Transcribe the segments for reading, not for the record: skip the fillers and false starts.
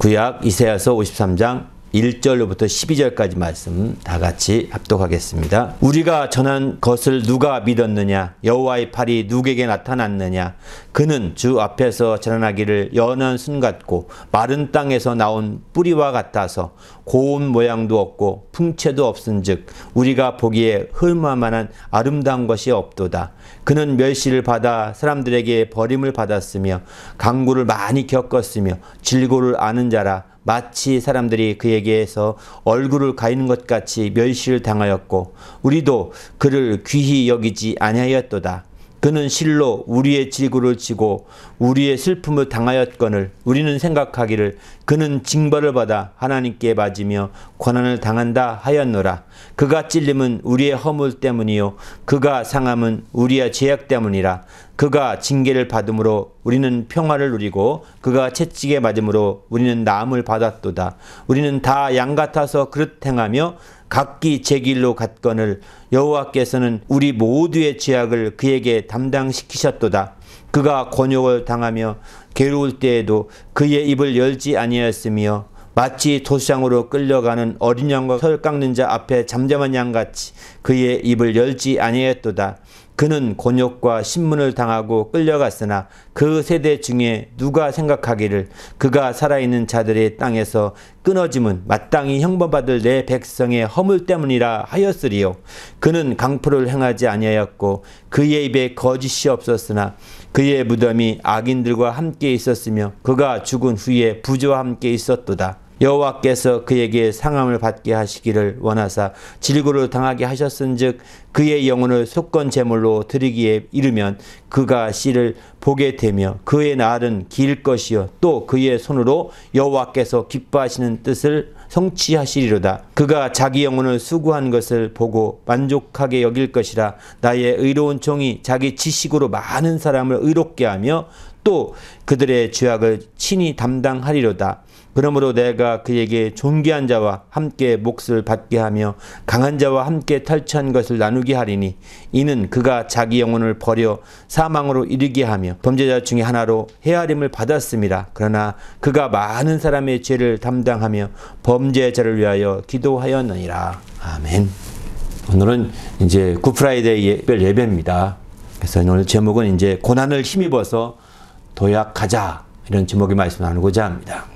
구약 이사야서 53장 1절로부터 12절까지 말씀 다 같이 합독하겠습니다. 우리가 전한 것을 누가 믿었느냐? 여호와의 팔이 누구에게 나타났느냐? 그는 주 앞에서 자라나기를 연한 순 같고 마른 땅에서 나온 뿌리와 같아서 고운 모양도 없고 풍채도 없은즉 우리가 보기에 흠할 만한 아름다운 것이 없도다. 그는 멸시를 받아 사람들에게 버림을 받았으며 강구를 많이 겪었으며 질고를 아는 자라. 마치 사람들이 그에게서 얼굴을 가리는 것 같이 멸시를 당하였고 우리도 그를 귀히 여기지 아니하였도다. 그는 실로 우리의 질고를 지고 우리의 슬픔을 당하였거늘 우리는 생각하기를 그는 징벌을 받아 하나님께 맞으며 고난을 당한다 하였노라. 그가 찔림은 우리의 허물 때문이요 그가 상함은 우리의 죄악 때문이라. 그가 징계를 받음으로 우리는 평화를 누리고 그가 채찍에 맞음으로 우리는 나음을 받았도다. 우리는 다 양 같아서 그릇 행하며 각기 제 길로 갔거늘 여호와께서는 우리 모두의 죄악을 그에게 담당시키셨도다. 그가 곤욕을 당하며 괴로울 때에도 그의 입을 열지 아니하였으며 마치 도시장으로 끌려가는 어린 양과 털 깎는 자 앞에 잠잠한 양같이 그의 입을 열지 아니하였도다. 그는 곤욕과 신문을 당하고 끌려갔으나 그 세대 중에 누가 생각하기를 그가 살아있는 자들의 땅에서 끊어짐은 마땅히 형벌받을 내 백성의 허물 때문이라 하였으리요. 그는 강포를 행하지 아니하였고 그의 입에 거짓이 없었으나 그의 무덤이 악인들과 함께 있었으며 그가 죽은 후에 부조와 함께 있었도다. 여호와께서 그에게 상함을 받게 하시기를 원하사 질고를 당하게 하셨은즉 그의 영혼을 속건 제물로 드리기에 이르면 그가 씨를 보게 되며 그의 날은 길 것이요 또 그의 손으로 여호와께서 기뻐하시는 뜻을 성취하시리로다. 그가 자기 영혼을 수고한 것을 보고 만족하게 여길 것이라. 나의 의로운 종이 자기 지식으로 많은 사람을 의롭게 하며 또 그들의 죄악을 친히 담당하리로다. 그러므로 내가 그에게 존귀한 자와 함께 몫을 받게 하며 강한 자와 함께 탈취한 것을 나누게 하리니 이는 그가 자기 영혼을 버려 사망으로 이르게 하며 범죄자 중에 하나로 헤아림을 받았음이라. 그러나 그가 많은 사람의 죄를 담당하며 범죄자를 위하여 기도하였느니라. 아멘. 오늘은 이제 굿프라이데이 특별 예배입니다. 그래서 오늘 제목은 이제 고난을 힘입어서 도약하자, 이런 제목의 말씀을 나누고자 합니다.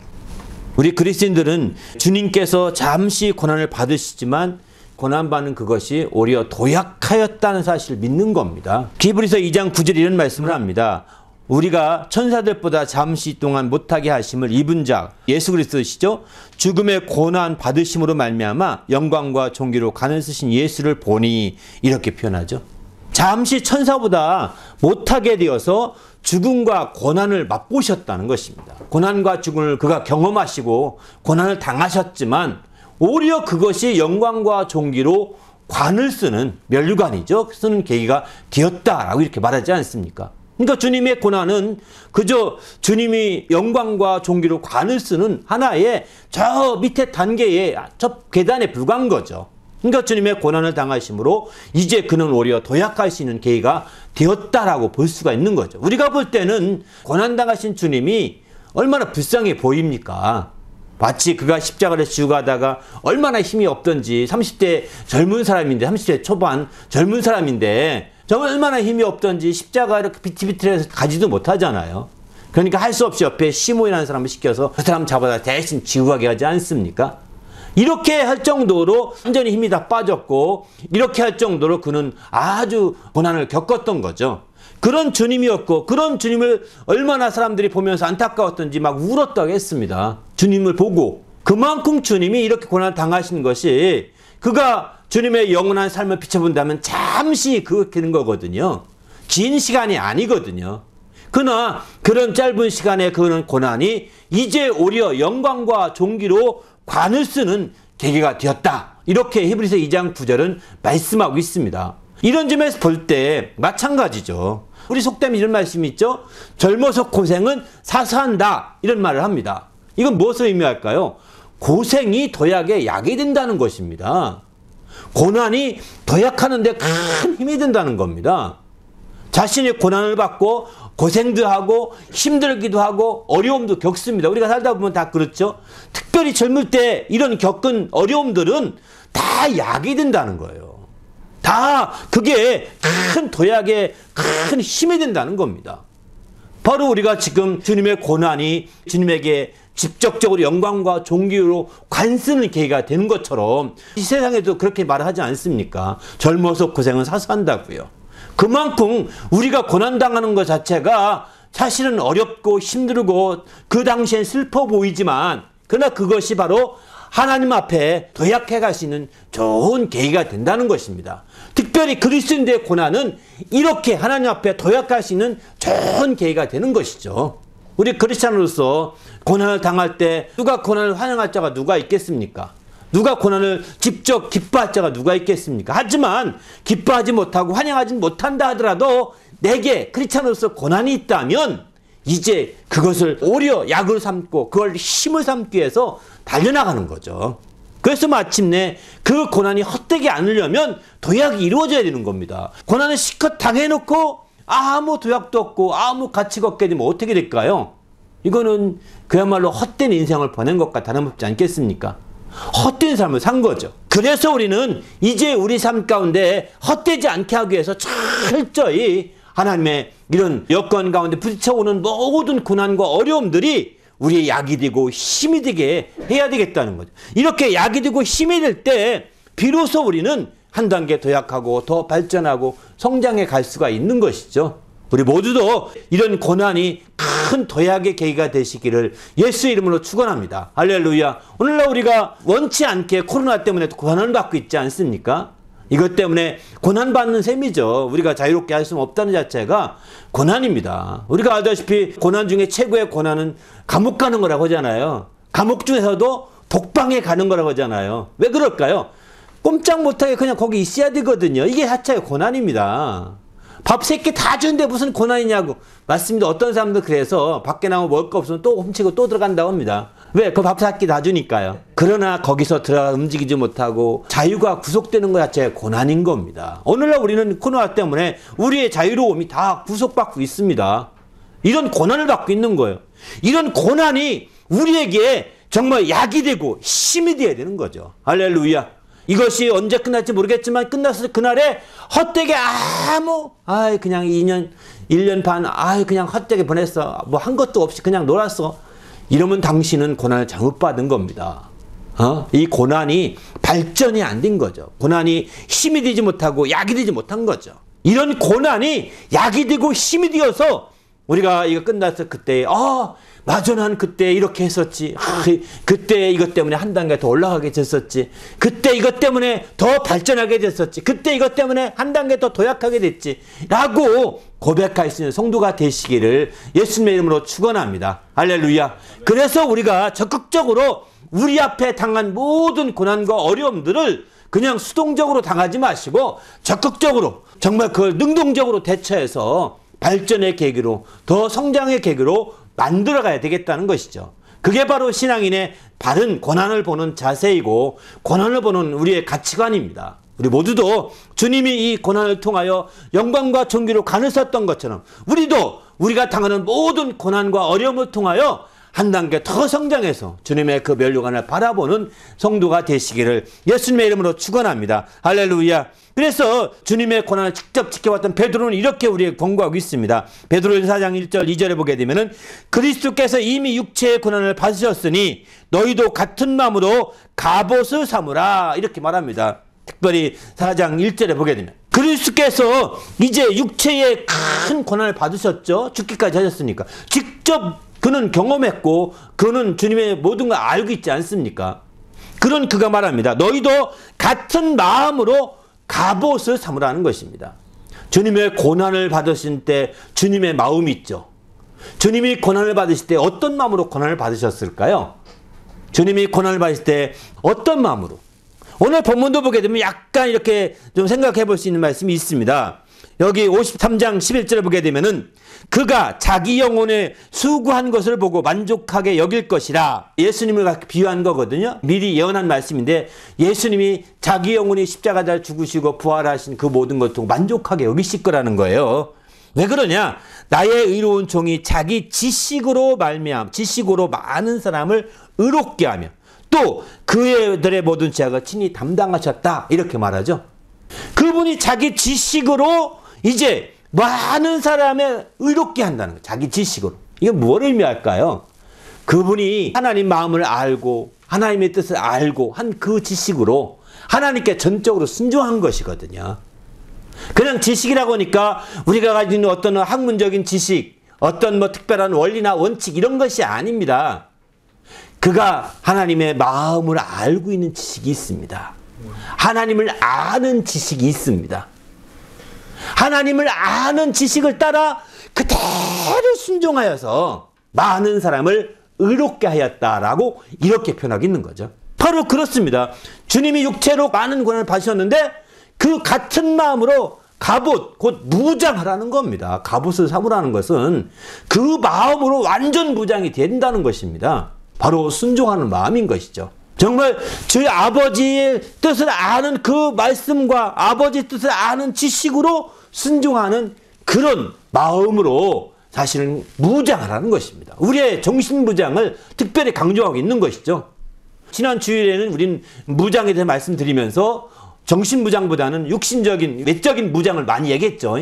우리 그리스도인들은 주님께서 잠시 고난을 받으시지만 고난받는 그것이 오히려 도약하였다는 사실을 믿는 겁니다. 히브리서 2장 9절에 이런 말씀을 합니다. 우리가 천사들보다 잠시 동안 못하게 하심을 입은 자 예수 그리스도시죠. 죽음의 고난 받으심으로 말미암아 영광과 존귀로 가는 쓰신 예수를 보니, 이렇게 표현하죠. 잠시 천사보다 못하게 되어서 죽음과 고난을 맛보셨다는 것입니다. 고난과 죽음을 그가 경험하시고 고난을 당하셨지만 오히려 그것이 영광과 존귀로 관을 쓰는, 면류관이죠, 쓰는 계기가 되었다라고 이렇게 말하지 않습니까? 그러니까 주님의 고난은 그저 주님이 영광과 존귀로 관을 쓰는 하나의 저 밑에 단계의 저 계단에 불과한 거죠. 그러니까 주님의 고난을 당하심으로 이제 그는 오히려 도약할 수 있는 계기가 되었다라고 볼 수가 있는 거죠. 우리가 볼 때는 고난당하신 주님이 얼마나 불쌍해 보입니까? 마치 그가 십자가를 지고 가다가 얼마나 힘이 없던지, 30대 젊은 사람인데, 30대 초반 젊은 사람인데 정말 얼마나 힘이 없던지 십자가 이렇게 비틀비틀해서 가지도 못하잖아요. 그러니까 할 수 없이 옆에 시몬이라는 사람을 시켜서 그 사람 잡아다 대신 지고 가게 하지 않습니까? 이렇게 할 정도로 완전히 힘이 다 빠졌고, 이렇게 할 정도로 그는 아주 고난을 겪었던 거죠. 그런 주님이었고, 그런 주님을 얼마나 사람들이 보면서 안타까웠던지 막 울었다고 했습니다. 주님을 보고. 그만큼 주님이 이렇게 고난을 당하신 것이 그가 주님의 영원한 삶을 비춰본다면 잠시 그렇게 되는 거거든요. 긴 시간이 아니거든요. 그러나 그런 짧은 시간에 그런 고난이 이제 오히려 영광과 존귀로 관을 쓰는 계기가 되었다. 이렇게 히브리서 2장 9절은 말씀하고 있습니다. 이런 점에서 볼 때 마찬가지죠. 우리 속담에 이런 말씀이 있죠. 젊어서 고생은 사서한다, 이런 말을 합니다. 이건 무엇을 의미할까요? 고생이 도약의 약이 된다는 것입니다. 고난이 도약하는 데 큰 힘이 된다는 겁니다. 자신이 고난을 받고 고생도 하고 힘들기도 하고 어려움도 겪습니다. 우리가 살다 보면 다 그렇죠. 특별히 젊을 때 이런 겪은 어려움들은 다 약이 된다는 거예요. 다 그게 큰 도약의 큰 힘이 된다는 겁니다. 바로 우리가 지금 주님의 고난이 주님에게 직접적으로 영광과 존귀로 관쓰는 계기가 되는 것처럼 이 세상에도 그렇게 말하지 않습니까? 젊어서 고생은 사서 한다고요. 그만큼 우리가 고난당하는 것 자체가 사실은 어렵고 힘들고 그 당시엔 슬퍼 보이지만 그러나 그것이 바로 하나님 앞에 도약해 갈 수 있는 좋은 계기가 된다는 것입니다. 특별히 그리스도인들의 고난은 이렇게 하나님 앞에 도약할 수 있는 좋은 계기가 되는 것이죠. 우리 크리스찬으로서 고난을 당할 때 누가 고난을 환영할 자가 누가 있겠습니까? 누가 고난을 직접 기뻐할 자가 누가 있겠습니까? 하지만 기뻐하지 못하고 환영하지 못한다 하더라도 내게 크리스찬으로서 고난이 있다면 이제 그것을 오히려 약을 삼고 그걸 힘을 삼기 위해서 달려나가는 거죠. 그래서 마침내 그 고난이 헛되지 않으려면 도약이 이루어져야 되는 겁니다. 고난을 실컷 당해놓고 아무 도약도 없고 아무 가치가 없게 되면 어떻게 될까요? 이거는 그야말로 헛된 인생을 보낸 것과 다름없지 않겠습니까? 헛된 삶을 산 거죠. 그래서 우리는 이제 우리 삶 가운데 헛되지 않게 하기 위해서 철저히 하나님의 이런 여건 가운데 부딪혀오는 모든 고난과 어려움들이 우리의 약이 되고 힘이 되게 해야 되겠다는 거죠. 이렇게 약이 되고 힘이 될 때 비로소 우리는 한 단계 더 약하고 더 발전하고 성장해 갈 수가 있는 것이죠. 우리 모두도 이런 고난이 큰 도약의 계기가 되시기를 예수의 이름으로 축원합니다. 할렐루야. 오늘날 우리가 원치 않게 코로나 때문에 고난을 받고 있지 않습니까? 이것 때문에 고난받는 셈이죠. 우리가 자유롭게 할 수 없다는 자체가 고난입니다. 우리가 알다시피 고난 중에 최고의 고난은 감옥 가는 거라고 하잖아요. 감옥 중에서도 독방에 가는 거라고 하잖아요. 왜 그럴까요? 꼼짝 못하게 그냥 거기 있어야 되거든요. 이게 자체가 고난입니다. 밥 세 끼 다 주는데 무슨 고난이냐고. 맞습니다. 어떤 사람들 그래서 밖에 나가면 먹을 거 없으면 또 훔치고 또 들어간다고 합니다. 왜? 그 밥 세 끼 다 주니까요. 그러나 거기서 들어가 움직이지 못하고 자유가 구속되는 것 자체가 고난인 겁니다. 오늘날 우리는 코로나 때문에 우리의 자유로움이 다 구속받고 있습니다. 이런 고난을 받고 있는 거예요. 이런 고난이 우리에게 정말 약이 되고 힘이 되어야 되는 거죠. 할렐루야. 이것이 언제 끝날지 모르겠지만 끝났을 그날에 헛되게 그냥 2년, 1년 반, 그냥 헛되게 보냈어. 뭐 한 것도 없이 그냥 놀았어. 이러면 당신은 고난을 잘못 받은 겁니다. 이 고난이 발전이 안 된 거죠. 고난이 힘이 되지 못하고 약이 되지 못한 거죠. 이런 고난이 약이 되고 힘이 되어서 우리가 이거 끝났을 그때, 맞아, 난 그때 이렇게 했었지. 그때 이것 때문에 한 단계 더 올라가게 됐었지. 그때 이것 때문에 더 발전하게 됐었지. 그때 이것 때문에 한 단계 더 도약하게 됐지. 라고 고백할 수 있는 성도가 되시기를 예수님의 이름으로 축원합니다. 할렐루야. 그래서 우리가 적극적으로 우리 앞에 당한 모든 고난과 어려움들을 그냥 수동적으로 당하지 마시고 적극적으로 정말 그걸 능동적으로 대처해서 발전의 계기로 더 성장의 계기로 만들어가야 되겠다는 것이죠. 그게 바로 신앙인의 바른 고난을 보는 자세이고 고난을 보는 우리의 가치관입니다. 우리 모두도 주님이 이 고난을 통하여 영광과 존귀로 가느셨던 것처럼 우리도 우리가 당하는 모든 고난과 어려움을 통하여 한 단계 더 성장해서 주님의 그 면류관을 바라보는 성도가 되시기를 예수님의 이름으로 축원합니다. 할렐루야. 그래서 주님의 고난을 직접 지켜봤던 베드로는 이렇게 우리에게 권고하고 있습니다. 베드로전서 4장 1절 2절에 보게 되면은 그리스도께서 이미 육체의 고난을 받으셨으니 너희도 같은 마음으로 갑옷을 삼으라 이렇게 말합니다. 특별히 4장 1절에 보게 되면 그리스도께서 이제 육체의 큰 고난을 받으셨죠. 죽기까지 하셨으니까 직접 그는 경험했고 그는 주님의 모든 걸 알고 있지 않습니까? 그런 그가 말합니다. 너희도 같은 마음으로 갑옷을 삼으라는 것입니다. 주님의 고난을 받으신 때 주님의 마음이 있죠. 주님이 고난을 받으실 때 어떤 마음으로 고난을 받으셨을까요? 주님이 고난을 받으실 때 어떤 마음으로? 오늘 본문도 보게 되면 약간 이렇게 좀 생각해 볼 수 있는 말씀이 있습니다. 여기 53장 11절에 보게 되면은 그가 자기 영혼에 수고한 것을 보고 만족하게 여길 것이라 예수님을 비유한 거거든요. 미리 예언한 말씀인데 예수님이 자기 영혼이 십자가에 죽으시고 부활하신 그 모든 것을 만족하게 여기실 거라는 거예요. 왜 그러냐? 나의 의로운 종이 자기 지식으로 지식으로 많은 사람을 의롭게 하며 또 그들의 모든 죄악을 친히 담당하셨다. 이렇게 말하죠. 그분이 자기 지식으로 이제 많은 사람을 의롭게 한다는 거예요. 자기 지식으로. 이게 뭘 의미할까요? 그분이 하나님 마음을 알고 하나님의 뜻을 알고 한 그 지식으로 하나님께 전적으로 순종한 것이거든요. 그냥 지식이라고 하니까 우리가 가지고 있는 어떤 학문적인 지식, 어떤 뭐 특별한 원리나 원칙 이런 것이 아닙니다. 그가 하나님의 마음을 알고 있는 지식이 있습니다. 하나님을 아는 지식이 있습니다. 하나님을 아는 지식을 따라 그대로 순종하여서 많은 사람을 의롭게 하였다라고 이렇게 표현하고 있는 거죠. 바로 그렇습니다. 주님이 육체로 많은 고난을 받으셨는데 그 같은 마음으로 갑옷, 곧 무장하라는 겁니다. 갑옷을 삼으라는 것은 그 마음으로 완전 무장이 된다는 것입니다. 바로 순종하는 마음인 것이죠. 정말 저희 아버지의 뜻을 아는 그 말씀과 아버지의 뜻을 아는 지식으로 순종하는 그런 마음으로 사실은 무장하라는 것입니다. 우리의 정신무장을 특별히 강조하고 있는 것이죠. 지난 주일에는 우린 무장에 대해 말씀드리면서 정신무장보다는 육신적인, 외적인 무장을 많이 얘기했죠.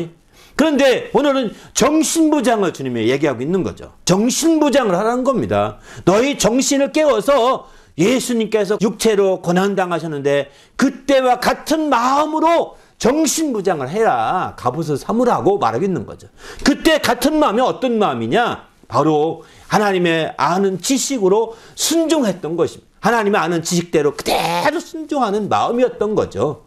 그런데 오늘은 정신무장을 주님이 얘기하고 있는 거죠. 정신무장을 하라는 겁니다. 너희 정신을 깨워서 예수님께서 육체로 고난당하셨는데 그때와 같은 마음으로 정신무장을 해라. 갑옷을 삼으라고 말하고 있는 거죠. 그때 같은 마음이 어떤 마음이냐? 바로 하나님의 아는 지식으로 순종했던 것입니다. 하나님의 아는 지식대로 그대로 순종하는 마음이었던 거죠.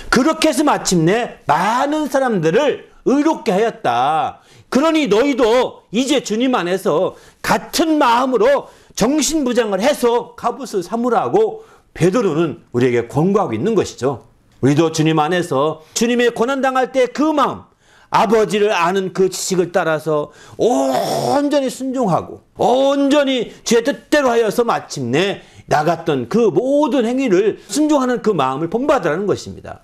그렇게 해서 마침내 많은 사람들을 의롭게 하였다. 그러니 너희도 이제 주님 안에서 같은 마음으로 정신무장을 해서 갑옷을 삼으라고 베드로는 우리에게 권고하고 있는 것이죠. 우리도 주님 안에서 주님의 고난당할 때 그 마음, 아버지를 아는 그 지식을 따라서 온전히 순종하고 온전히 주의 뜻대로 하여서 마침내 나갔던 그 모든 행위를 순종하는 그 마음을 본받으라는 것입니다.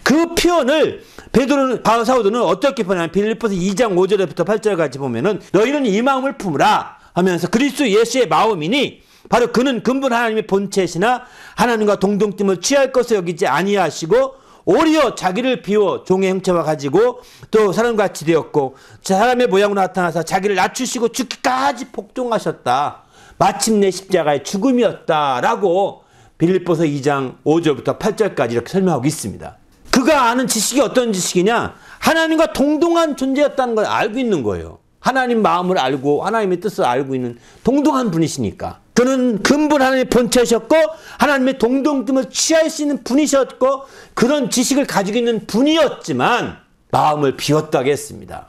그 표현을 베드로는, 사도는 어떻게 표현하냐면 빌립보서 2장 5절부터 8절까지 보면은 너희는 이 마음을 품으라 하면서 그리스도 예수의 마음이니 바로 그는 근본 하나님의 본체시나 하나님과 동등됨을 취할 것을 여기지 아니하시고 오히려 자기를 비워 종의 형체와 가지고 또 사람같이 되었고 사람의 모양으로 나타나서 자기를 낮추시고 죽기까지 복종하셨다. 마침내 십자가의 죽음이었다라고 빌립보서 2장 5절부터 8절까지 이렇게 설명하고 있습니다. 그가 아는 지식이 어떤 지식이냐? 하나님과 동등한 존재였다는 걸 알고 있는 거예요. 하나님 마음을 알고 하나님의 뜻을 알고 있는 동등한 분이시니까. 그는 근본 하나님의 본체셨고 하나님의 동등됨을 취할 수 있는 분이셨고 그런 지식을 가지고 있는 분이었지만 마음을 비웠다고 했습니다.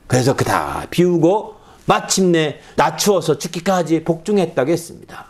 그래서 그 다 비우고 마침내 낮추어서 죽기까지 복종했다고 했습니다.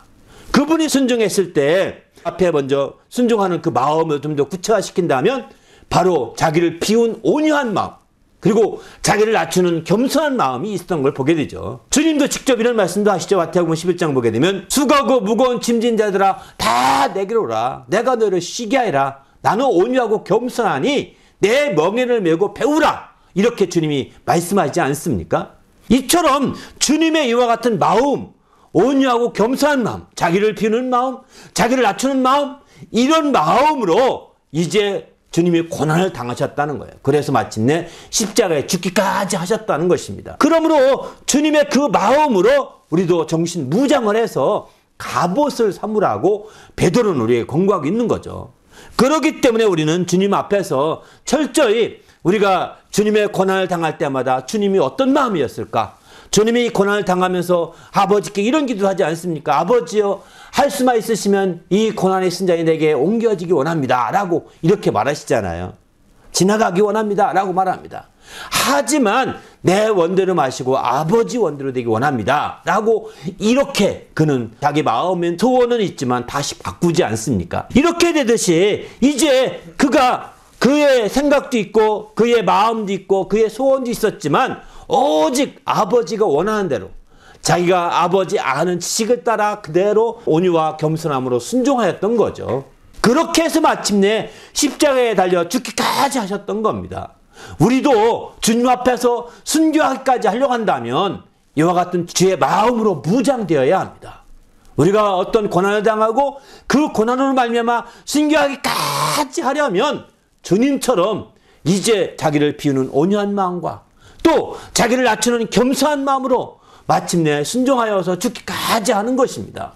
그분이 순종했을 때 앞에 먼저 순종하는 그 마음을 좀 더 구체화시킨다면 바로 자기를 비운 온유한 마음 그리고 자기를 낮추는 겸손한 마음이 있었던 걸 보게 되죠. 주님도 직접 이런 말씀도 하시죠. 마태복음 11장 보게 되면 수고하고 무거운 짐진 자들아 다 내게로 오라. 내가 너를 쉬게 하리라. 나는 온유하고 겸손하니 내 멍에를 메고 배우라. 이렇게 주님이 말씀하지 않습니까? 이처럼 주님의 이와 같은 마음, 온유하고 겸손한 마음, 자기를 비우는 마음, 자기를 낮추는 마음, 이런 마음으로 이제 주님이 고난을 당하셨다는 거예요. 그래서 마침내 십자가에 죽기까지 하셨다는 것입니다. 그러므로 주님의 그 마음으로 우리도 정신 무장을 해서 갑옷을 삼으라고 베드로는 우리에게 권고하고 있는 거죠. 그렇기 때문에 우리는 주님 앞에서 철저히 우리가 주님의 고난을 당할 때마다 주님이 어떤 마음이었을까? 주님이 고난을 당하면서 아버지께 이런 기도를 하지 않습니까? 아버지여 할 수만 있으시면 이 고난의 순장이 내게 옮겨지기 원합니다 라고 이렇게 말하시잖아요. 지나가기 원합니다 라고 말합니다. 하지만 내 원대로 마시고 아버지 원대로 되기 원합니다 라고 이렇게 그는 자기 마음엔 소원은 있지만 다시 바꾸지 않습니까? 이렇게 되듯이 이제 그가 그의 생각도 있고 그의 마음도 있고 그의 소원도 있었지만 오직 아버지가 원하는 대로 자기가 아버지 아는 지식을 따라 그대로 온유와 겸손함으로 순종하였던 거죠. 그렇게 해서 마침내 십자가에 달려 죽기까지 하셨던 겁니다. 우리도 주님 앞에서 순교하기까지 하려고 한다면 이와 같은 주의 마음으로 무장되어야 합니다. 우리가 어떤 고난을 당하고 그 고난으로 말미암아 순교하기까지 하려면 주님처럼 이제 자기를 비우는 온유한 마음과 또 자기를 낮추는 겸손한 마음으로 마침내 순종하여서 죽기까지 하는 것입니다.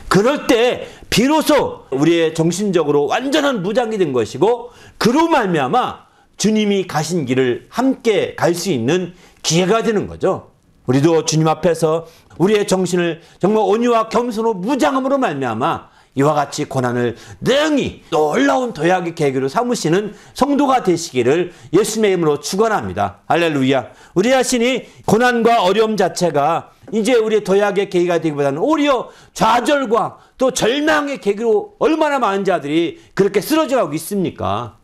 그럴 때 비로소 우리의 정신적으로 완전한 무장이 된 것이고 그로 말미암아 주님이 가신 길을 함께 갈 수 있는 기회가 되는 거죠. 우리도 주님 앞에서 우리의 정신을 정말 온유와 겸손으로 무장함으로 말미암아 이와 같이 고난을 능히 놀라운 도약의 계기로 삼으시는 성도가 되시기를 예수님의 이름으로 축원합니다. 할렐루야. 우리 자신이 고난과 어려움 자체가 이제 우리의 도약의 계기가 되기보다는 오히려 좌절과 또 절망의 계기로 얼마나 많은 자들이 그렇게 쓰러져가고 있습니까?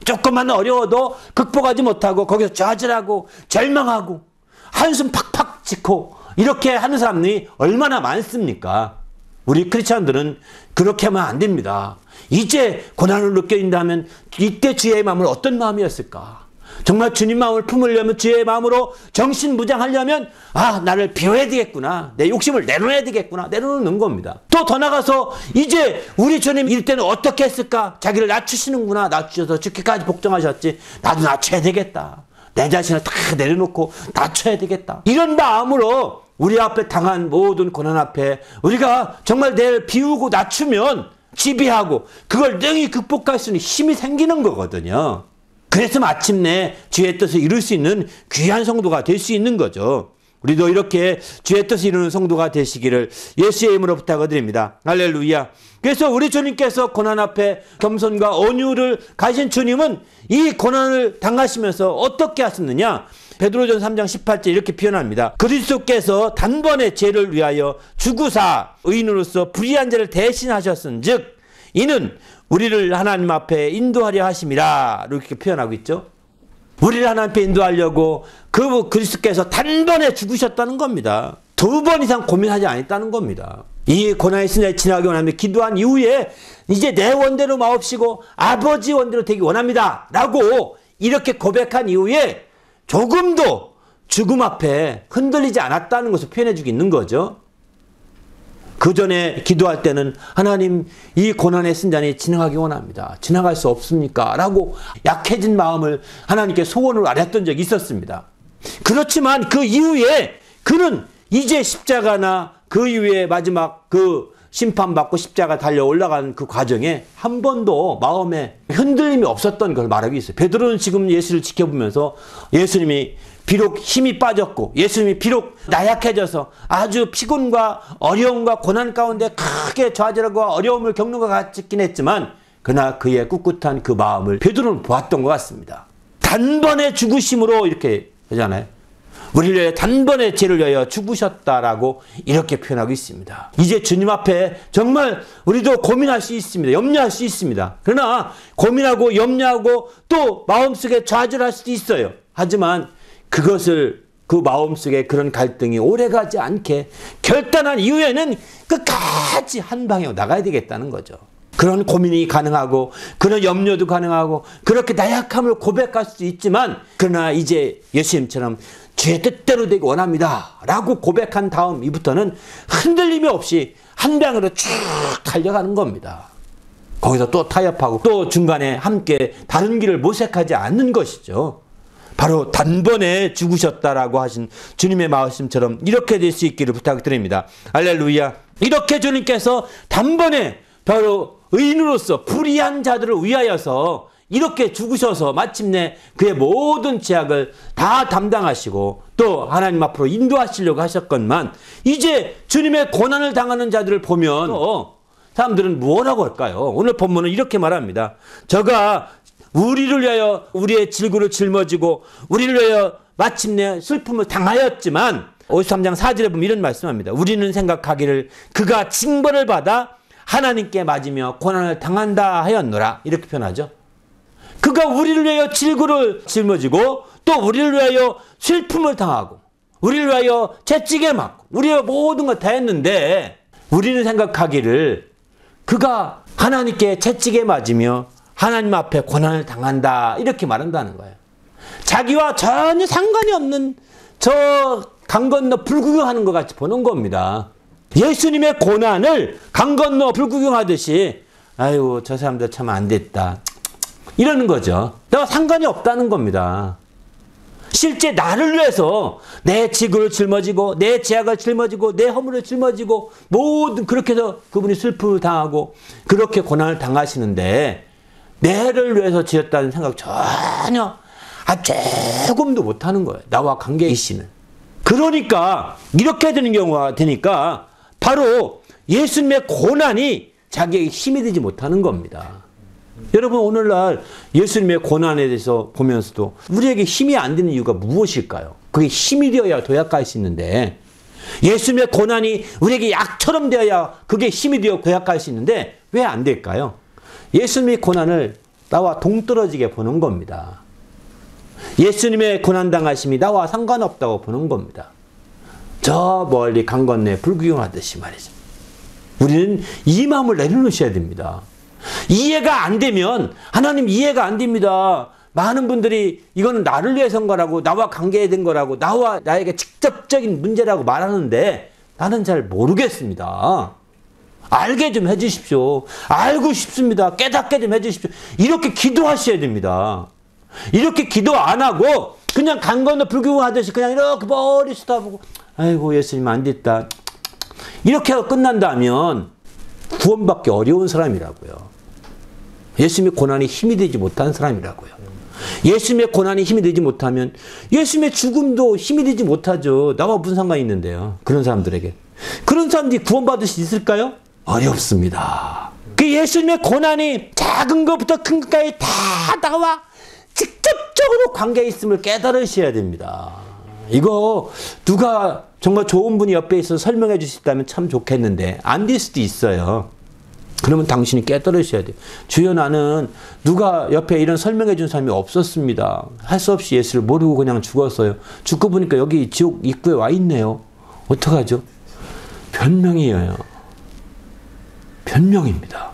조금만 어려워도 극복하지 못하고 거기서 좌절하고 절망하고 한숨 팍팍 짓고 이렇게 하는 사람들이 얼마나 많습니까? 우리 크리스찬들은 그렇게 하면 안 됩니다. 이제 고난을 느낀다면 이때 주의 마음은 어떤 마음이었을까? 정말 주님 마음을 품으려면 주의 마음으로 정신무장하려면 나를 비워야 되겠구나. 내 욕심을 내려놔야 되겠구나. 내려놓는 겁니다. 또 더 나가서 이제 우리 주님 이럴 때는 어떻게 했을까? 자기를 낮추시는구나. 낮추셔서 죽기까지 복종하셨지. 나도 낮춰야 되겠다. 내 자신을 다 내려놓고 낮춰야 되겠다. 이런 마음으로 우리 앞에 당한 모든 고난 앞에 우리가 정말 내를 비우고 낮추면 지배하고 그걸 능히 극복할 수 있는 힘이 생기는 거거든요. 그래서 마침내 주의 뜻을 이룰 수 있는 귀한 성도가 될 수 있는 거죠. 우리도 이렇게 주의 뜻을 이루는 성도가 되시기를 예수의 이름으로 부탁을 드립니다. 할렐루야. 그래서 우리 주님께서 고난 앞에 겸손과 온유를 가진 주님은 이 고난을 당하시면서 어떻게 하셨느냐? 베드로전 3장 18절 이렇게 표현합니다. 그리스도께서 단번에 죄를 위하여 죽으사 의인으로서 불의한 자를 대신하셨은즉 이는 우리를 하나님 앞에 인도하려 하심이라 이렇게 표현하고 있죠. 우리를 하나님 앞에 인도하려고 그 그리스도께서 단번에 죽으셨다는 겁니다. 2번 이상 고민하지 않았다는 겁니다. 이 고난의 시간이 지나기 원하며 기도한 이후에 이제 내 원대로 마옵시고 아버지 원대로 되기 원합니다 라고 이렇게 고백한 이후에 조금도 죽음 앞에 흔들리지 않았다는 것을 표현해 주고 있는 거죠. 그 전에 기도할 때는 하나님 이 고난의 순간이 지나가기 원합니다. 지나갈 수 없습니까? 라고 약해진 마음을 하나님께 소원을 아뢰었던 적이 있었습니다. 그렇지만 그 이후에 그는 이제 십자가나 그 이후에 마지막 그 심판받고 십자가 달려 올라간 그 과정에 한 번도 마음에 흔들림이 없었던 걸 말하고 있어요. 베드로는 지금 예수를 지켜보면서 예수님이 비록 힘이 빠졌고 예수님이 비록 나약해져서 아주 피곤과 어려움과 고난 가운데 크게 좌절하고 어려움을 겪는 것 같긴 했지만 그러나 그의 꿋꿋한 그 마음을 베드로는 보았던 것 같습니다. 단번에 죽으심으로 이렇게 하잖아요. 우리를 위해 단번에 죄를 위하여 죽으셨다라고 이렇게 표현하고 있습니다. 이제 주님 앞에 정말 우리도 고민할 수 있습니다. 염려할 수 있습니다. 그러나 고민하고 염려하고 또 마음속에 좌절할 수도 있어요. 하지만 그것을 그 마음속에 그런 갈등이 오래가지 않게 결단한 이후에는 끝까지 한 방향으로 나가야 되겠다는 거죠. 그런 고민이 가능하고 그런 염려도 가능하고 그렇게 나약함을 고백할 수도 있지만 그러나 이제 예수님처럼 주의 뜻대로 되기 원합니다 라고 고백한 다음 이부터는 흔들림이 없이 한 방향으로 쭉 달려가는 겁니다. 거기서 또 타협하고 또 중간에 함께 다른 길을 모색하지 않는 것이죠. 바로 단번에 죽으셨다라고 하신 주님의 말씀처럼 이렇게 될 수 있기를 부탁드립니다. 할렐루야. 이렇게 주님께서 단번에 바로 의인으로서 불의한 자들을 위하여서 이렇게 죽으셔서 마침내 그의 모든 죄악을 다 담당하시고 또 하나님 앞으로 인도하시려고 하셨건만 이제 주님의 고난을 당하는 자들을 보면 사람들은 뭐라고 할까요? 오늘 본문은 이렇게 말합니다. 저가 우리를 위하여 우리의 질구를 짊어지고 우리를 위하여 마침내 슬픔을 당하였지만 53장 4절에 보면 이런 말씀합니다. 우리는 생각하기를 그가 징벌을 받아 하나님께 맞으며 고난을 당한다 하였노라 이렇게 표현하죠. 그가 우리를 위하여 질구를 짊어지고 또 우리를 위하여 슬픔을 당하고 우리를 위하여 채찍에 맞고 우리의 모든 걸 다 했는데 우리는 생각하기를 그가 하나님께 채찍에 맞으며 하나님 앞에 고난을 당한다 이렇게 말한다는 거예요. 자기와 전혀 상관이 없는 저 강 건너 불구경하는 것 같이 보는 겁니다. 예수님의 고난을 강 건너 불구경하듯이 아유 저 사람들 참 안 됐다 이러는 거죠. 내가 상관이 없다는 겁니다. 실제 나를 위해서 내 지구를 짊어지고 내 죄악을 짊어지고 내 허물을 짊어지고 모든 그렇게 해서 그분이 슬픔을 당하고 그렇게 고난을 당하시는데 내를 위해서 지었다는 생각 전혀 조금도 못하는 거예요. 나와 관계이시는. 그러니까 이렇게 되는 경우가 되니까 바로 예수님의 고난이 자기에게 힘이 되지 못하는 겁니다. 여러분 오늘날 예수님의 고난에 대해서 보면서도 우리에게 힘이 안 되는 이유가 무엇일까요? 그게 힘이 되어야 도약할 수 있는데 예수님의 고난이 우리에게 약처럼 되어야 그게 힘이 되어 도약할 수 있는데 왜 안 될까요? 예수님의 고난을 나와 동떨어지게 보는 겁니다. 예수님의 고난당하심이 나와 상관없다고 보는 겁니다. 저 멀리 강 건너에 불구경하듯이 말이죠. 우리는 이 마음을 내려놓으셔야 됩니다. 이해가 안 되면 하나님 이해가 안 됩니다. 많은 분들이 이거는 나를 위해서인 거라고 나와 관계된 거라고 나와 나에게 직접적인 문제라고 말하는데 나는 잘 모르겠습니다. 알게 좀 해주십시오. 알고 싶습니다. 깨닫게 좀 해주십시오. 이렇게 기도하셔야 됩니다. 이렇게 기도 안 하고 그냥 강 건너 불구경하듯이 그냥 이렇게 머리 쏟아보고 아이고 예수님 안 됐다 이렇게 하고 끝난다면 구원받기 어려운 사람이라고요. 예수님의 고난이 힘이 되지 못한 사람이라고요. 예수님의 고난이 힘이 되지 못하면 예수님의 죽음도 힘이 되지 못하죠. 나와 무슨 상관이 있는데요. 그런 사람들에게. 그런 사람들이 구원받을 수 있을까요? 어렵습니다. 그 예수님의 고난이 작은 것부터 큰 것까지 다 나와 직접적으로 관계에 있음을 깨달으셔야 됩니다. 이거 누가 정말 좋은 분이 옆에 있어서 설명해 주셨다면 참 좋겠는데 안 될 수도 있어요. 그러면 당신이 깨달으셔야 돼요. 주여 나는 누가 옆에 이런 설명해 준 사람이 없었습니다. 할 수 없이 예수를 모르고 그냥 죽었어요. 죽고 보니까 여기 지옥 입구에 와 있네요. 어떡하죠? 변명이에요. 변명입니다.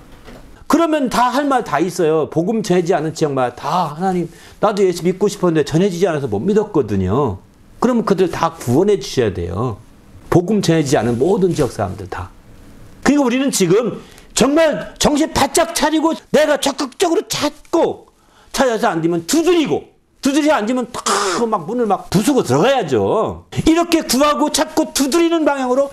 그러면 다 할 말 다 있어요. 복음 전해지지 않은 지역마다 다 하나님 나도 예수 믿고 싶었는데 전해지지 않아서 못 믿었거든요. 그러면 그들 다 구원해 주셔야 돼요. 복음 전해지지 않은 모든 지역 사람들 다. 그러니까 우리는 지금 정말 정신 바짝 차리고 내가 적극적으로 찾아서 안 되면 두드리지 안 되면 탁 막 문을 막 부수고 들어가야죠. 이렇게 구하고 찾고 두드리는 방향으로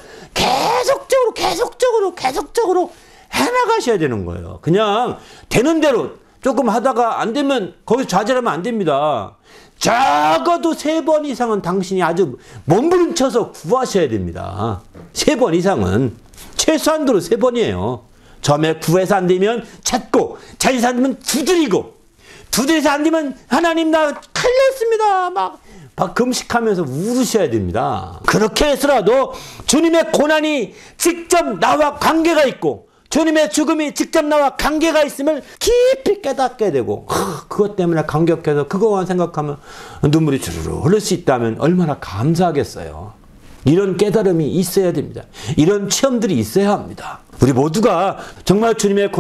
계속적으로 해나가셔야 되는 거예요. 그냥 되는 대로 조금 하다가 안 되면 거기서 좌절하면 안 됩니다. 적어도 3번 이상은 당신이 아주 몸부림쳐서 구하셔야 됩니다. 3번 이상은. 최소한도로 3번이에요. 처음에 구해서 안 되면 찾고, 찾아서 안 되면 두드려서 안 되면 하나님 나 칼렸습니다. 막 금식하면서 울으셔야 됩니다. 그렇게 해서라도 주님의 고난이 직접 나와 관계가 있고 주님의 죽음이 직접 나와 관계가 있음을 깊이 깨닫게 되고 그것 때문에 감격해서 그거만 생각하면 눈물이 주르르 흐를 수 있다면 얼마나 감사하겠어요. 이런 깨달음이 있어야 됩니다. 이런 체험들이 있어야 합니다. 우리 모두가 정말 주님의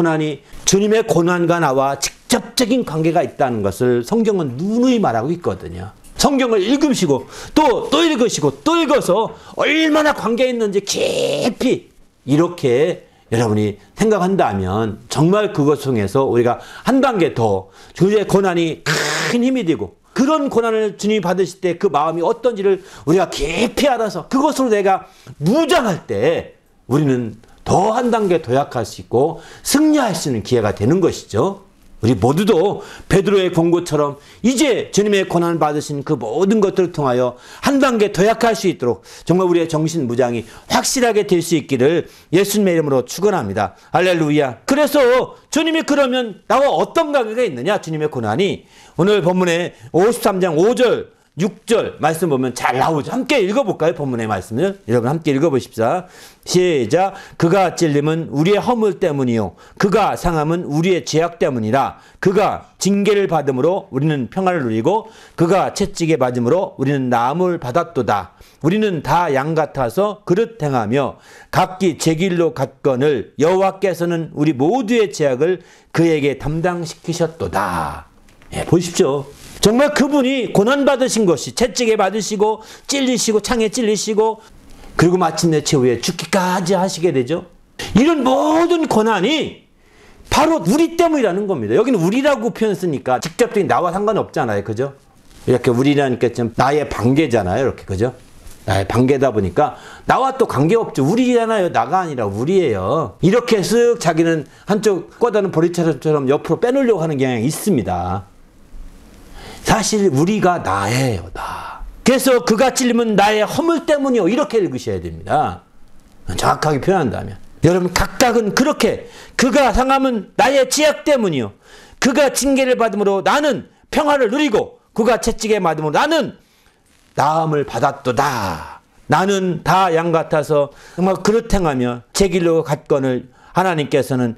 고난과 나와 직접적인 관계가 있다는 것을 성경은 누누이 말하고 있거든요. 성경을 읽으시고 또 읽으시고 또 읽어서 얼마나 관계가 있는지 깊이 이렇게 여러분이 생각한다면 정말 그것 통해서 우리가 한 단계 더 주의 고난이 큰 힘이 되고 그런 고난을 주님이 받으실 때 그 마음이 어떤지를 우리가 깊이 알아서 그것으로 내가 무장할 때 우리는 더 한 단계 도약할 수 있고 승리할 수 있는 기회가 되는 것이죠. 우리 모두도 베드로의 권고처럼 이제 주님의 고난을 받으신 그 모든 것들을 통하여 한 단계 도약할 수 있도록 정말 우리의 정신 무장이 확실하게 될 수 있기를 예수님의 이름으로 축원합니다. 할렐루야. 그래서 주님이 그러면 나와 어떤 관계가 있느냐? 주님의 고난이 오늘 본문에 53장 5절 6절 말씀 보면 잘 나오죠. 함께 읽어볼까요? 본문의 말씀을. 여러분 함께 읽어보십시다. 시작. 그가 찔림은 우리의 허물 때문이요 그가 상함은 우리의 죄악 때문이라. 그가 징계를 받음으로 우리는 평화를 누리고 그가 채찍에 맞음으로 우리는 나음을 받았도다. 우리는 다 양 같아서 그릇 행하며 각기 제 길로 갔거늘 여호와께서는 우리 모두의 죄악을 그에게 담당시키셨도다. 예, 보십시오. 정말 그분이 고난받으신 것이 채찍에 받으시고 찔리시고 창에 찔리시고 그리고 마침내 최후에 죽기까지 하시게 되죠. 이런 모든 고난이 바로 우리 때문이라는 겁니다. 여기는 우리라고 표현 쓰니까 직접적인 나와 상관없잖아요. 그죠? 이렇게 우리라니까 좀 나의 관계잖아요. 이렇게. 그죠? 나의 관계다 보니까 나와 또 관계없죠. 우리잖아요. 나가 아니라 우리예요. 이렇게 쓱 자기는 한쪽 꽂아놓은 보리차처럼 옆으로 빼놓으려고 하는 경향이 있습니다. 사실 우리가 나예요. 나. 그래서 그가 찔리면 나의 허물 때문이요. 이렇게 읽으셔야 됩니다. 정확하게 표현한다면. 여러분 각각은 그렇게 그가 상함은 나의 지약 때문이요. 그가 징계를 받음으로 나는 평화를 누리고 그가 채찍에 맞음으로 나는 나음을 받았도다. 나는 다 양 같아서 정말 그릇 행하며 제 길로 갔거늘 하나님께서는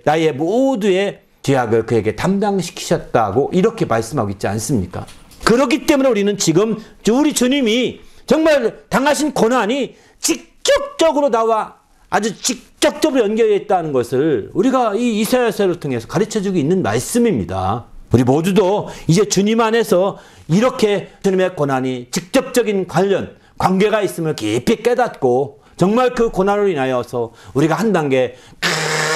나의 모두의 죄악을 그에게 담당시키셨다고 이렇게 말씀하고 있지 않습니까? 그렇기 때문에 우리는 지금 우리 주님이 정말 당하신 고난이 직접적으로 나와 아주 직접적으로 연결되어 있다는 것을 우리가 이 이사야서를 통해서 가르쳐주고 있는 말씀입니다. 우리 모두도 이제 주님 안에서 이렇게 주님의 고난이 직접적인 관계가 있음을 깊이 깨닫고 정말 그 고난으로 인하여서 우리가 한 단계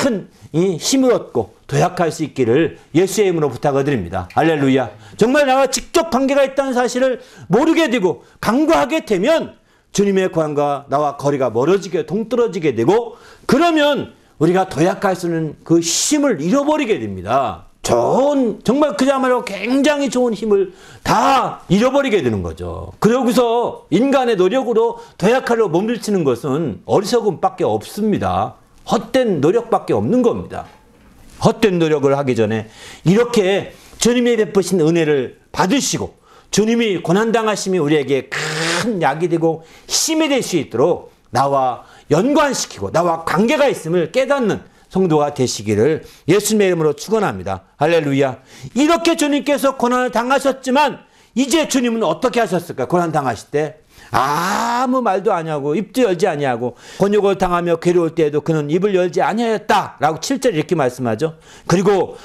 큰 힘을 얻고 도약할 수 있기를 예수의 이름으로 부탁을 드립니다. 할렐루야. 정말 나와 직접 관계가 있다는 사실을 모르게 되고 간과하게 되면 주님의 고난과 나와 거리가 멀어지게 동떨어지게 되고 그러면 우리가 도약할 수 있는 그 힘을 잃어버리게 됩니다. 정말 그야말로 굉장히 좋은 힘을 다 잃어버리게 되는 거죠. 그러고서 인간의 노력으로 도약하려고 몸들치는 것은 어리석음밖에 없습니다. 헛된 노력밖에 없는 겁니다. 헛된 노력을 하기 전에 이렇게 주님이 베푸신 은혜를 받으시고 주님이 고난당하심이 우리에게 큰 약이 되고 힘이 될 수 있도록 나와 연관시키고 나와 관계가 있음을 깨닫는 성도가 되시기를 예수님의 이름으로 축원합니다. 할렐루야. 이렇게 주님께서 고난을 당하셨지만 이제 주님은 어떻게 하셨을까? 고난 당하실 때 아무 말도 아니하고 입도 열지 아니하고 곤욕을 당하며 괴로울 때에도 그는 입을 열지 아니하였다 라고 7절 이렇게 말씀하죠. 그리고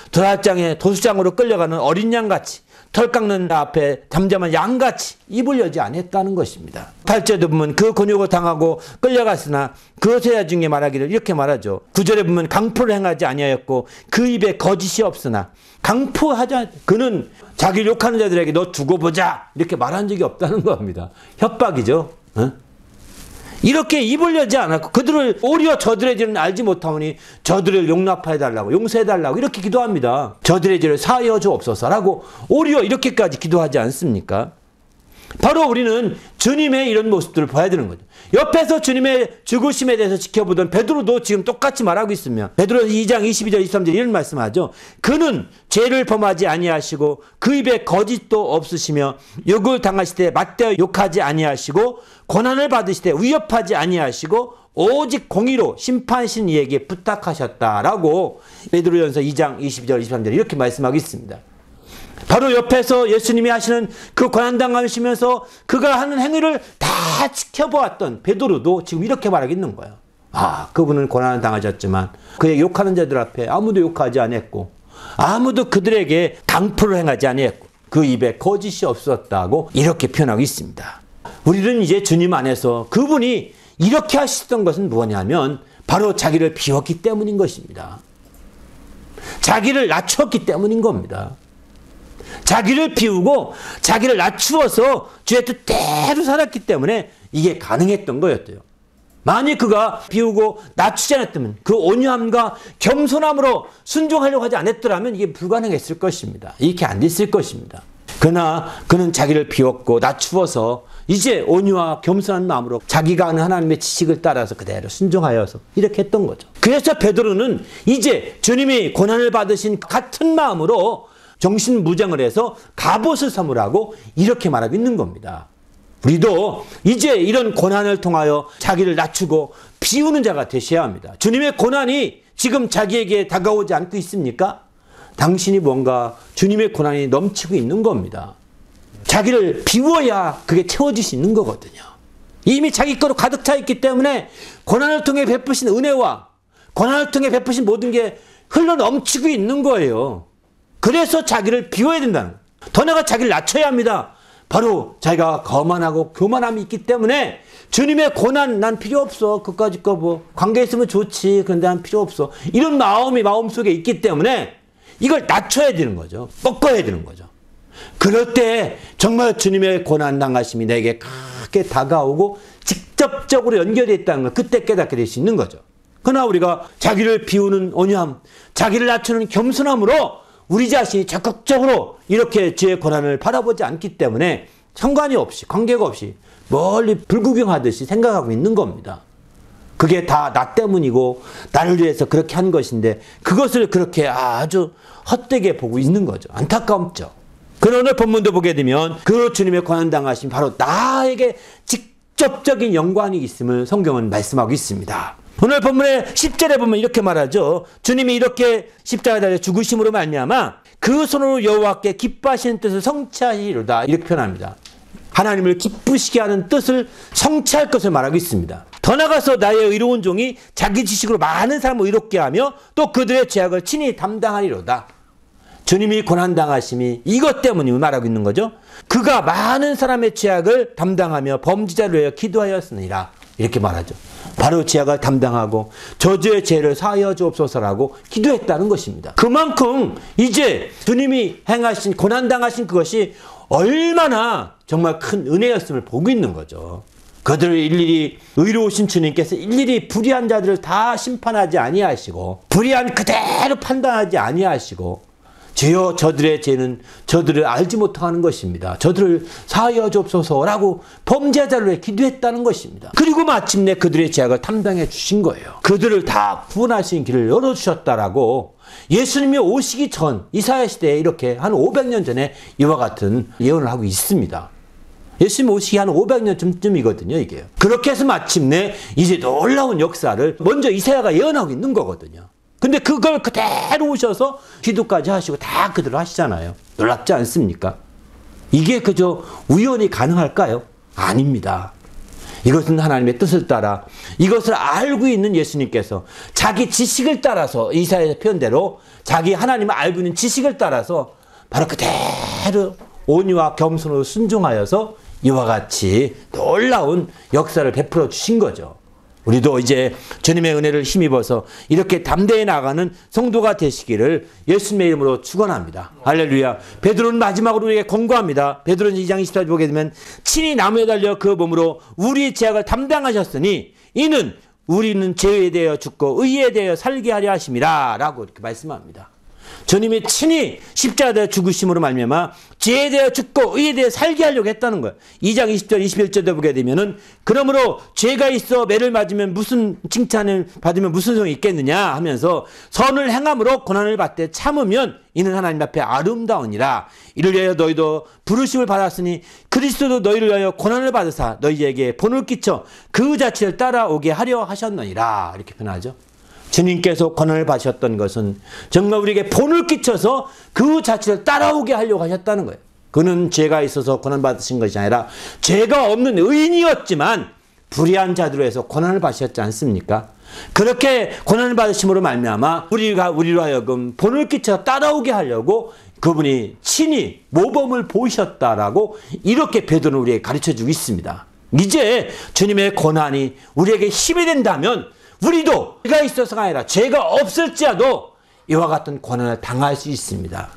도수장으로 끌려가는 어린 양같이 털 깎는 앞에 잠잠한 양같이 입을 열지 않았다는 것입니다. 8절에 보면 그 곤욕을 당하고 끌려갔으나 그 세자 중에 말하기를 이렇게 말하죠. 9절에 보면 강포를 행하지 아니하였고 그 입에 거짓이 없으나 강포하자 그는 자기를 욕하는 자들에게 너 두고 보자 이렇게 말한 적이 없다는 겁니다. 협박이죠. 이렇게 입을 열지 않았고 그들을 오히려 저들의 죄는 알지 못하오니 저들을 용납해달라고 용서해달라고 이렇게 기도합니다. 저들의 죄를 사하여 주옵소서라고 오히려 이렇게까지 기도하지 않습니까? 바로 우리는 주님의 이런 모습들을 봐야 되는 거죠. 옆에서 주님의 죽으심에 대해서 지켜보던 베드로도 지금 똑같이 말하고 있으며 베드로 2장 22절 23절 이런 말씀하죠. 그는 죄를 범하지 아니하시고 그 입에 거짓도 없으시며 욕을 당하실 때 맞대어 욕하지 아니하시고 고난을 받으실 때 위협하지 아니하시고 오직 공의로 심판하신 이에게 부탁하셨다라고 베드로전서 2장 22절 23절 이렇게 말씀하고 있습니다. 바로 옆에서 예수님이 하시는 그 고난당하시면서 그가 하는 행위를 다 지켜보았던 베드로도 지금 이렇게 말하고 있는 거예요. 그분은 고난을 당하셨지만 그의 욕하는 자들 앞에 아무도 욕하지 않았고 아무도 그들에게 강포를 행하지 않았고 그 입에 거짓이 없었다고 이렇게 표현하고 있습니다. 우리는 이제 주님 안에서 그분이 이렇게 하셨던 것은 뭐냐면 바로 자기를 비웠기 때문인 것입니다. 자기를 낮췄기 때문인 겁니다. 자기를 비우고 자기를 낮추어서 주의 뜻대로 살았기 때문에 이게 가능했던 거였대요. 만약 그가 비우고 낮추지 않았다면 그 온유함과 겸손함으로 순종하려고 하지 않았더라면 이게 불가능했을 것입니다. 이렇게 안 됐을 것입니다. 그러나 그는 자기를 비웠고 낮추어서 이제 온유와 겸손한 마음으로 자기가 아는 하나님의 지식을 따라서 그대로 순종하여서 이렇게 했던 거죠. 그래서 베드로는 이제 주님이 고난을 받으신 같은 마음으로 정신무장을 해서 갑옷을 삼으라고 이렇게 말하고 있는 겁니다. 우리도 이제 이런 고난을 통하여 자기를 낮추고 비우는 자가 되셔야 합니다. 주님의 고난이 지금 자기에게 다가오지 않고 있습니까? 당신이 뭔가 주님의 고난이 넘치고 있는 겁니다. 자기를 비워야 그게 채워질 수 있는 거거든요. 이미 자기 거로 가득 차 있기 때문에 고난을 통해 베푸신 은혜와 고난을 통해 베푸신 모든 게 흘러 넘치고 있는 거예요. 그래서 자기를 비워야 된다는 거예요. 더 나아가 자기를 낮춰야 합니다. 바로 자기가 거만하고 교만함이 있기 때문에 주님의 고난 난 필요 없어. 그까짓 거 뭐 관계 있으면 좋지. 그런데 난 필요 없어. 이런 마음이 마음속에 있기 때문에 이걸 낮춰야 되는 거죠. 꺾어야 되는 거죠. 그럴 때 정말 주님의 고난 당하심이 내게 크게 다가오고 직접적으로 연결되어 있다는 걸 그때 깨닫게 될 수 있는 거죠. 그러나 우리가 자기를 비우는 온유함, 자기를 낮추는 겸손함으로 우리 자신이 적극적으로 이렇게 주의 고난을 바라보지 않기 때문에 상관이 없이 관계가 없이 멀리 불구경하듯이 생각하고 있는 겁니다. 그게 다 나 때문이고 나를 위해서 그렇게 한 것인데 그것을 그렇게 아주 헛되게 보고 있는 거죠. 안타깝죠. 그러나 오늘 본문도 보게 되면 그 주님의 고난당하심 바로 나에게 직접적인 연관이 있음을 성경은 말씀하고 있습니다. 오늘 본문의 10절에 보면 이렇게 말하죠. 주님이 이렇게 십자가에 달려 죽으심으로 말미암아 그 손으로 여호와께 기뻐하시는 뜻을 성취하시리로다. 이렇게 표현합니다. 하나님을 기쁘시게 하는 뜻을 성취할 것을 말하고 있습니다. 더 나아가서 나의 의로운 종이 자기 지식으로 많은 사람을 의롭게 하며 또 그들의 죄악을 친히 담당하리로다. 주님이 고난당하심이 이것 때문임을 말하고 있는 거죠. 그가 많은 사람의 죄악을 담당하며 범죄자를 위하여 기도하였으니라. 이렇게 말하죠. 바로 죄악을 담당하고 저주의 죄를 사하여 주옵소서라고 기도했다는 것입니다. 그만큼 이제 주님이 행하신 고난당하신 그것이 얼마나 정말 큰 은혜였음을 보고 있는 거죠. 그들을 일일이 의로우신 주님께서 일일이 불의한 자들을 다 심판하지 아니하시고 불의한 그대로 판단하지 아니하시고 주여 저들의 죄는 저들을 알지 못하는 것입니다. 저들을 사하여 주옵소서라고 범죄자를 위해 기도했다는 것입니다. 그리고 마침내 그들의 죄악을 담당해 주신 거예요. 그들을 다 구원하신 길을 열어주셨다라고 예수님이 오시기 전 이사야 시대에 이렇게 한 500년 전에 이와 같은 예언을 하고 있습니다. 예수님 오시기 한 500년 쯤이거든요, 이게. 그렇게 해서 마침내 이제 놀라운 역사를 먼저 이사야가 예언하고 있는 거거든요. 근데 그걸 그대로 오셔서 기도까지 하시고 다 그대로 하시잖아요. 놀랍지 않습니까? 이게 그저 우연히 가능할까요? 아닙니다. 이것은 하나님의 뜻을 따라 이것을 알고 있는 예수님께서 자기 지식을 따라서 이사야의 표현대로 자기 하나님을 알고 있는 지식을 따라서 바로 그대로 온유와 겸손으로 순종하여서 이와 같이 놀라운 역사를 베풀어 주신 거죠. 우리도 이제 주님의 은혜를 힘입어서 이렇게 담대히 나가는 성도가 되시기를 예수님의 이름으로 축원합니다. 할렐루야. 베드로는 마지막으로 우리에게 권고합니다. 베드로는 2장 24절 보게 되면 친히 나무에 달려 그 몸으로 우리의 죄악을 담당하셨으니 이는 우리는 죄에 대하여 죽고 의에 대하여 살게 하려 하심이라 라고 이렇게 말씀합니다. 주님이 친히 십자가에 죽으심으로 말미암아 죄에 대해 죽고 의에 대해 살게 하려고 했다는 거예요. 2장 20절 21절에 보게 되면은 그러므로 죄가 있어 매를 맞으면 무슨 칭찬을 받으면 무슨 소용이 있겠느냐 하면서 선을 행함으로 고난을 받되 참으면 이는 하나님 앞에 아름다우니라. 이를 위하여 너희도 부르심을 받았으니 그리스도도 너희를 위하여 고난을 받으사 너희에게 본을 끼쳐 그 자체를 따라오게 하려 하셨느니라. 이렇게 표현하죠. 주님께서 고난을 받으셨던 것은 정말 우리에게 본을 끼쳐서 그 자체를 따라오게 하려고 하셨다는 거예요. 그는 죄가 있어서 고난받으신 것이 아니라 죄가 없는 의인이었지만 불의한 자들로 해서 고난을 받으셨지 않습니까? 그렇게 고난을 받으심으로 말미암아 우리로 하여금 본을 끼쳐 따라오게 하려고 그분이 친히 모범을 보이셨다라고 이렇게 베드로는 우리에게 가르쳐주고 있습니다. 이제 주님의 고난이 우리에게 힘이 된다면 우리도 죄가 있어서가 아니라 죄가 없을지라도 이와 같은 고난을 당할 수 있습니다.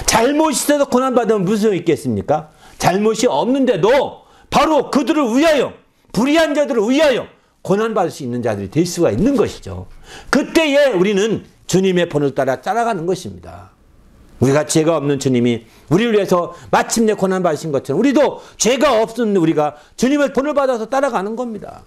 잘못이 있어서 고난받으면 무슨 소용이 있겠습니까? 잘못이 없는데도 바로 그들을 위하여 불의한 자들을 위하여 고난받을 수 있는 자들이 될 수가 있는 것이죠. 그때에 우리는 주님의 본을 따라 따라가는 것입니다. 우리가 죄가 없는 주님이 우리를 위해서 마침내 고난받으신 것처럼 우리도 죄가 없는 우리가 주님의 본을 받아서 따라가는 겁니다.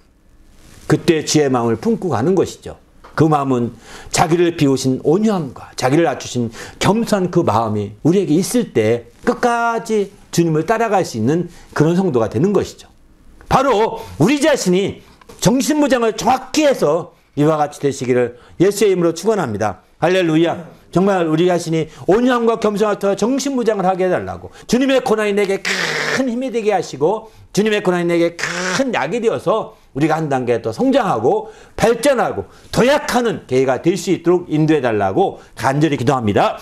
그때 주의 마음을 품고 가는 것이죠. 그 마음은 자기를 비우신 온유함과 자기를 낮추신 겸손한 그 마음이 우리에게 있을 때 끝까지 주님을 따라갈 수 있는 그런 성도가 되는 것이죠. 바로 우리 자신이 정신무장을 정확히 해서 이와 같이 되시기를 예수의 이름으로 축원합니다. 할렐루야. 정말 우리 자신이 온유함과 겸손을 통해 정신무장을 하게 해달라고 주님의 고난이 내게 큰 힘이 되게 하시고 주님의 고난이 내게 큰 약이 되어서 우리가 한 단계 더 성장하고 발전하고 도약하는 계기가 될 수 있도록 인도해달라고 간절히 기도합니다.